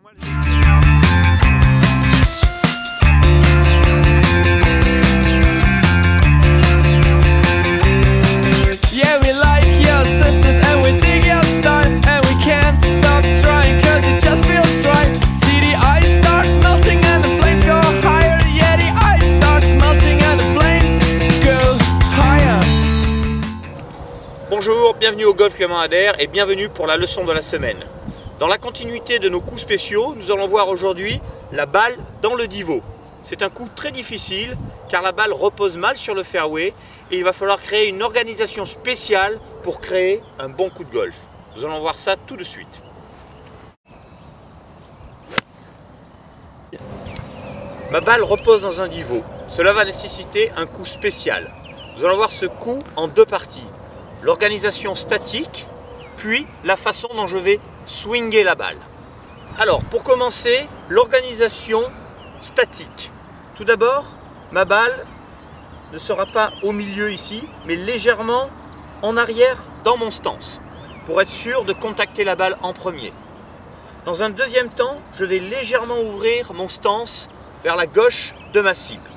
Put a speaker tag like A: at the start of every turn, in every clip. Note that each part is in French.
A: Yeah, we like your sisters and we dig your style, and we can't stop trying cause it just feels right. See the ice starts melting and the flames go higher. Yeah, the ice starts melting and the flames go higher.
B: Bonjour, bienvenue au Golf Clément Ader et bienvenue pour la leçon de la semaine. Dans la continuité de nos coups spéciaux, nous allons voir aujourd'hui la balle dans le divot. C'est un coup très difficile car la balle repose mal sur le fairway et il va falloir créer une organisation spéciale pour créer un bon coup de golf. Nous allons voir ça tout de suite. Ma balle repose dans un divot. Cela va nécessiter un coup spécial. Nous allons voir ce coup en deux parties. L'organisation statique, puis la façon dont je vais swinger la balle. Alors, pour commencer, l'organisation statique. Tout d'abord, ma balle ne sera pas au milieu ici, mais légèrement en arrière dans mon stance, pour être sûr de contacter la balle en premier. Dans un deuxième temps, je vais légèrement ouvrir mon stance vers la gauche de ma cible.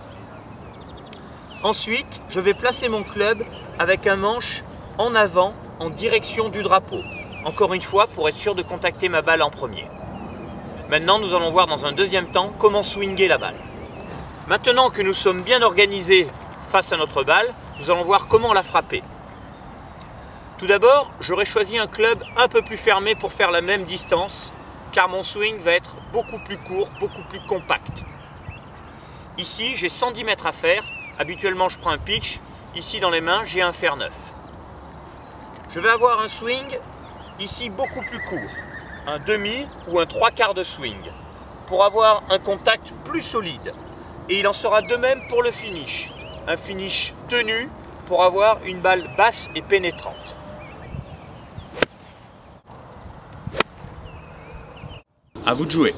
B: Ensuite, je vais placer mon club avec un manche en avant en direction du drapeau. Encore une fois, pour être sûr de contacter ma balle en premier. Maintenant, nous allons voir dans un deuxième temps comment swinger la balle. Maintenant que nous sommes bien organisés face à notre balle, nous allons voir comment la frapper. Tout d'abord, j'aurais choisi un club un peu plus fermé pour faire la même distance, car mon swing va être beaucoup plus court, beaucoup plus compact. Ici, j'ai 110 mètres à faire. Habituellement, je prends un pitch. Ici, dans les mains, j'ai un fer 9. Je vais avoir un swing ici beaucoup plus court, un demi ou un trois quarts de swing, pour avoir un contact plus solide. Et il en sera de même pour le finish. Un finish tenu pour avoir une balle basse et pénétrante. À vous de jouer.